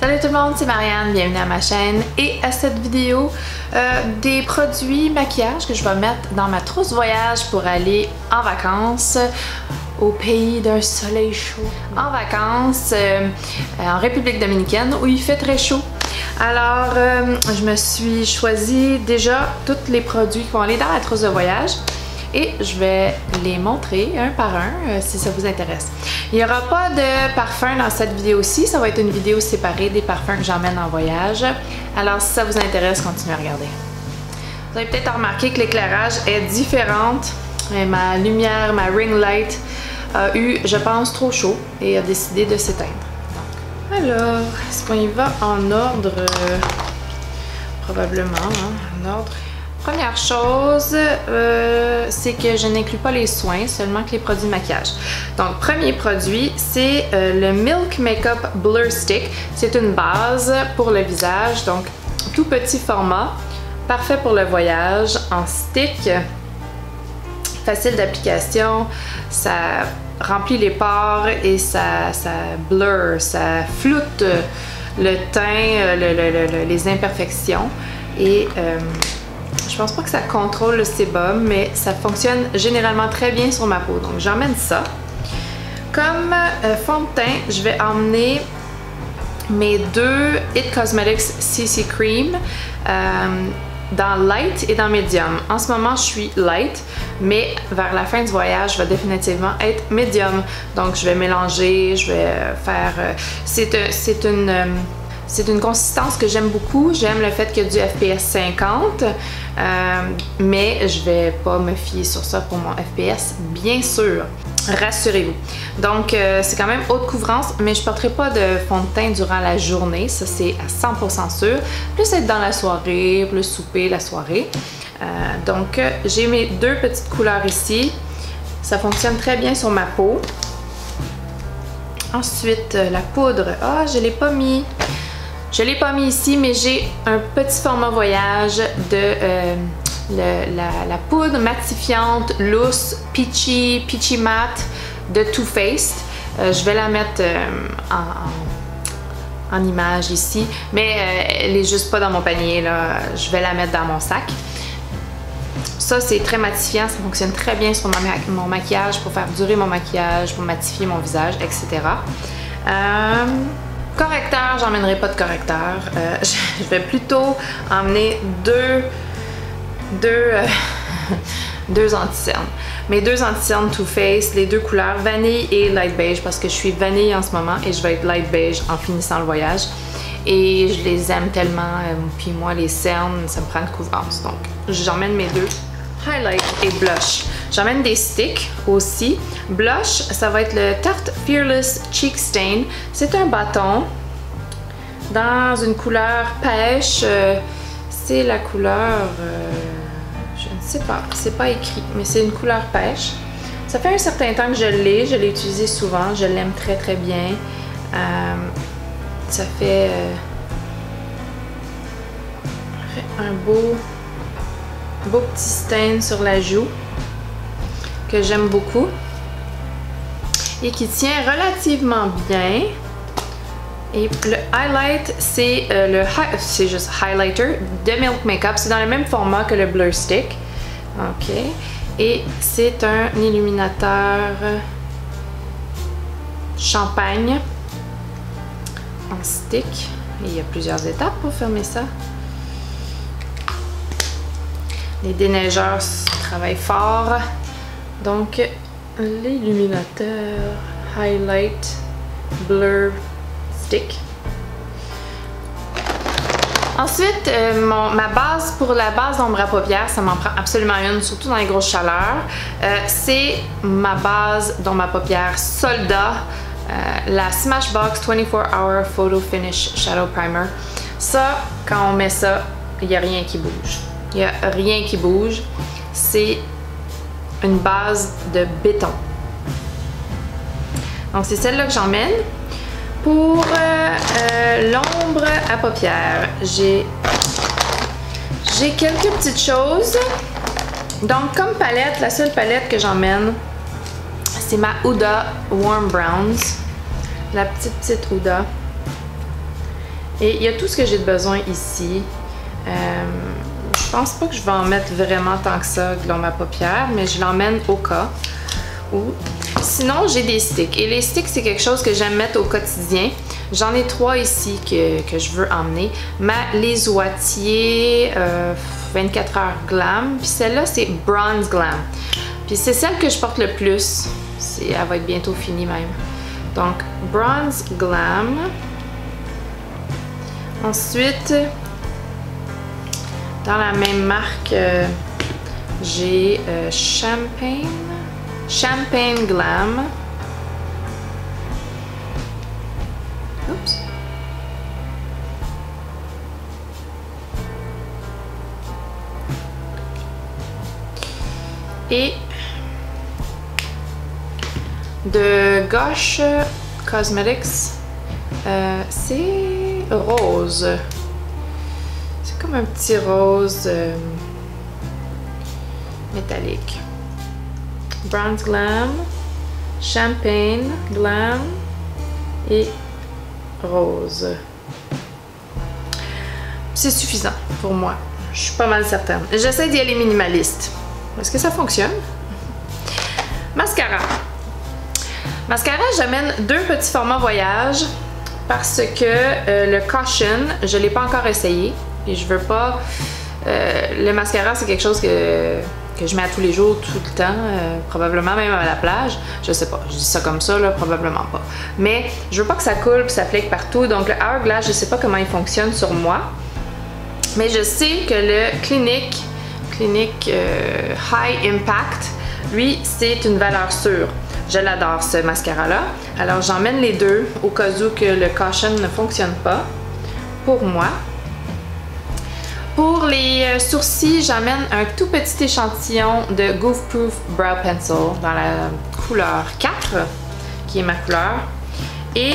Salut tout le monde, c'est Marianne, bienvenue à ma chaîne et à cette vidéo des produits maquillage que je vais mettre dans ma trousse voyage pour aller en vacances au pays d'un soleil chaud. En vacances en République dominicaine où il fait très chaud. Alors je me suis choisi déjà tous les produits qui vont aller dans la trousse de voyage. Et je vais les montrer un par un si ça vous intéresse. Il n'y aura pas de parfum dans cette vidéo-ci, ça va être une vidéo séparée des parfums que j'emmène en voyage. Alors si ça vous intéresse, continuez à regarder. Vous avez peut-être remarqué que l'éclairage est différent. Ma lumière, ma ring light a eu, je pense, trop chaud et a décidé de s'éteindre. Alors, est-ce qu'on y va en ordre? Probablement, hein, en ordre. Première chose, c'est que je n'inclus pas les soins, seulement que les produits de maquillage. Donc, premier produit, c'est le Milk Makeup Blur Stick. C'est une base pour le visage, donc tout petit format, parfait pour le voyage, en stick, facile d'application, ça remplit les pores et ça blur, ça floute le teint, les imperfections et je pense pas que ça contrôle le sébum, mais ça fonctionne généralement très bien sur ma peau. Donc j'emmène ça. Comme fond de teint, je vais emmener mes deux It Cosmetics CC Cream dans Light et dans Medium. En ce moment, je suis Light, mais vers la fin du voyage, je vais définitivement être Medium. Donc je vais mélanger, je vais faire... C'est une consistance que j'aime beaucoup. J'aime le fait qu'il y a du FPS 50, mais je vais pas me fier sur ça pour mon FPS, bien sûr. Rassurez-vous. Donc, c'est quand même haute couvrance, mais je ne porterai pas de fond de teint durant la journée. Ça, c'est à 100% sûr. Plus être dans la soirée, plus souper la soirée. Donc, j'ai mes deux petites couleurs ici. Ça fonctionne très bien sur ma peau. Ensuite, la poudre. Ah, je ne l'ai pas mis. Je ne l'ai pas mis ici, mais j'ai un petit format voyage de la poudre matifiante, loose, peachy matte de Too Faced. Je vais la mettre en image ici, mais elle est juste pas dans mon panier, là. Je vais la mettre dans mon sac. Ça, c'est très matifiant, ça fonctionne très bien sur mon maquillage pour faire durer mon maquillage, pour matifier mon visage, etc. Correcteur, j'emmènerai pas de correcteur. Je vais plutôt emmener deux anti-cernes. Mes deux anti-cernes Too Faced, les deux couleurs vanille et light beige, parce que je suis vanille en ce moment et je vais être light beige en finissant le voyage. Et je les aime tellement, puis moi les cernes, ça me prend une couvrance. Donc j'emmène mes deux highlight et blush. J'emmène des sticks aussi. Blush, ça va être le Tarte Fearless Cheek Stain. C'est un bâton dans une couleur pêche. C'est la couleur... je ne sais pas, c'est pas écrit, mais c'est une couleur pêche. Ça fait un certain temps que je l'ai utilisé souvent, je l'aime très très bien. Ça fait un beau petit stain sur la joue que j'aime beaucoup et qui tient relativement bien. Et le highlight, c'est c'est juste highlighter de Milk Makeup. C'est dans le même format que le Blur Stick. Ok. Et c'est un illuminateur champagne en stick. Et il y a plusieurs étapes pour fermer ça. Les déneigeurs travaillent fort. Donc, l'illuminateur Highlight Blur Stick. Ensuite, ma base pour la base d'ombre à paupières, ça m'en prend absolument une, surtout dans les grosses chaleurs. C'est ma base d'ombre à paupières Soldat, la Smashbox 24 Hour Photo Finish Shadow Primer. Ça, quand on met ça, il n'y a rien qui bouge. Il n'y a rien qui bouge. C'est une base de béton. Donc c'est celle-là que j'emmène. Pour l'ombre à paupières, j'ai quelques petites choses. Donc comme palette, la seule palette que j'emmène, c'est ma Huda Warm Browns. La petite Huda. Et il y a tout ce que j'ai de besoin ici. Je pense pas que je vais en mettre vraiment tant que ça dans ma paupière, mais je l'emmène au cas où. Sinon, j'ai des sticks. Et les sticks, c'est quelque chose que j'aime mettre au quotidien. J'en ai 3 ici que je veux emmener. Les Oitiers 24 heures Glam. Puis celle-là, c'est Bronze Glam. Puis c'est celle que je porte le plus. Elle va être bientôt finie même. Donc, Bronze Glam. Ensuite, dans la même marque, j'ai Champagne Glam. Oups. Et de Gosh Cosmetics, c'est rose. C'est comme un petit rose métallique. Bronze Glam, Champagne Glam et rose. C'est suffisant pour moi. Je suis pas mal certaine. J'essaie d'y aller minimaliste. Est-ce que ça fonctionne? Mascara. Mascara, j'amène 2 petits formats voyage parce que le Caution, je l'ai pas encore essayé et je veux pas... le mascara, c'est quelque chose que je mets à tous les jours, tout le temps, probablement même à la plage. Je sais pas, je dis ça comme ça, là, probablement pas. Mais je veux pas que ça coule puis ça flique partout, donc le Hourglass, je sais pas comment il fonctionne sur moi. Mais je sais que le Clinique High Impact, lui, c'est une valeur sûre. Je l'adore, ce mascara-là. Alors, j'emmène les 2 au cas où que le Caution ne fonctionne pas pour moi. Pour les sourcils, j'amène un tout petit échantillon de Goof Proof Brow Pencil dans la couleur 4, qui est ma couleur. Et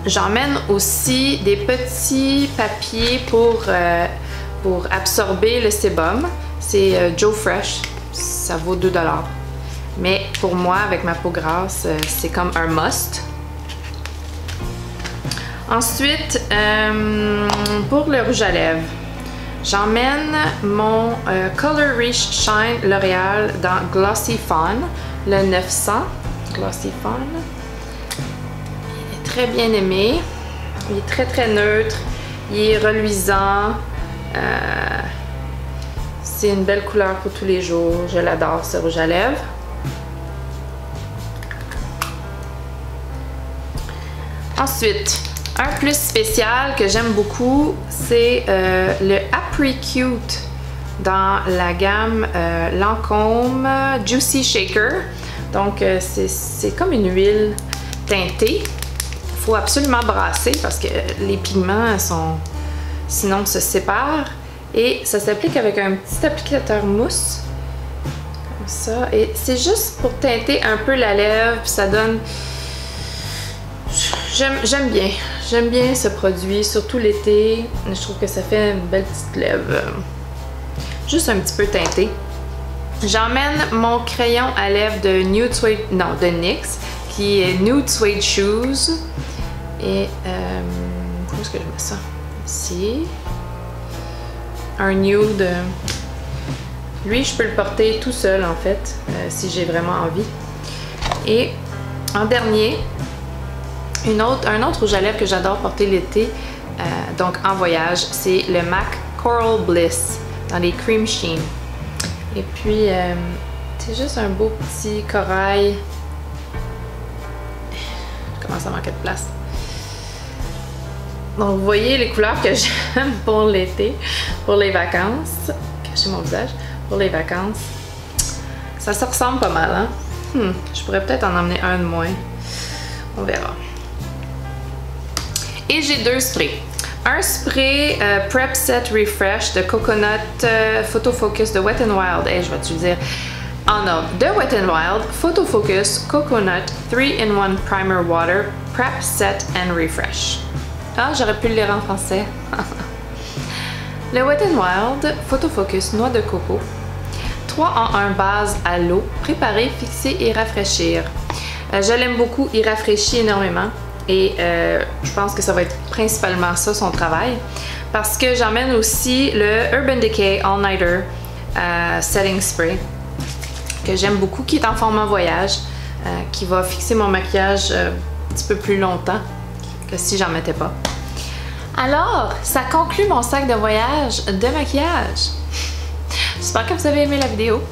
j'emmène aussi des petits papiers pour absorber le sébum. C'est Joe Fresh, ça vaut 2 $. Mais pour moi, avec ma peau grasse, c'est comme un must. Ensuite, pour le rouge à lèvres, j'emmène mon Color Reach Shine L'Oréal dans Glossy Fawn, le 900 Glossy Fawn. Il est très bien aimé, il est très neutre, il est reluisant, c'est une belle couleur pour tous les jours, je l'adore ce rouge à lèvres. Ensuite, un plus spécial que j'aime beaucoup, c'est le Apricute dans la gamme Lancôme Juicy Shaker. Donc, c'est comme une huile teintée. Il faut absolument brasser parce que les pigments sinon se séparent. Et ça s'applique avec un petit applicateur mousse. Comme ça. Et c'est juste pour teinter un peu la lèvre. Puis ça donne... J'aime bien ce produit, surtout l'été. Je trouve que ça fait une belle petite lèvre, juste un petit peu teintée. J'emmène mon crayon à lèvres de NYX, qui est Nude Suede Shoes. Et où est-ce que je mets ça? Ici. Un nude. Lui, je peux le porter tout seul en fait, si j'ai vraiment envie. Et en dernier, un autre rouge à lèvres que j'adore porter l'été, donc en voyage, c'est le MAC Coral Bliss dans les Cream Sheen. Et puis, c'est juste un beau petit corail. Je commence à manquer de place. Donc, vous voyez les couleurs que j'aime pour l'été, pour les vacances. Cacher mon visage. Pour les vacances. Ça se ressemble pas mal, hein? Je pourrais peut-être en emmener un de moins. On verra. Et j'ai 2 sprays. Un spray Prep Set Refresh de Coconut Photo Focus de Wet n Wild. Et je vais te le dire en ordre. De Wet n Wild, Photo Focus Coconut 3-in-1 Primer Water Prep Set and Refresh. Ah, j'aurais pu le lire en français. Le Wet n Wild Photo Focus Noix de coco. 3 en 1 base à l'eau. Préparer, fixer et rafraîchir. Je l'aime beaucoup, il rafraîchit énormément. Et je pense que ça va être principalement ça son travail. Parce que j'emmène aussi le Urban Decay All Nighter Setting Spray que j'aime beaucoup, qui est en format voyage, qui va fixer mon maquillage un petit peu plus longtemps que si j'en mettais pas. Alors, ça conclut mon sac de voyage de maquillage. J'espère que vous avez aimé la vidéo.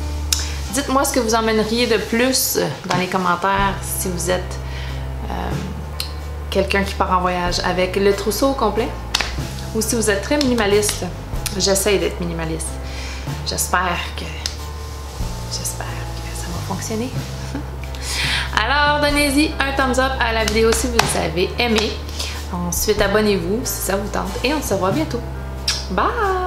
Dites-moi ce que vous emmèneriez de plus dans les commentaires si vous êtes quelqu'un qui part en voyage avec le trousseau au complet ou si vous êtes très minimaliste. J'essaie d'être minimaliste. J'espère que ça va fonctionner. Alors, donnez-y un thumbs up à la vidéo si vous avez aimé. Ensuite, abonnez-vous si ça vous tente et on se voit bientôt. Bye!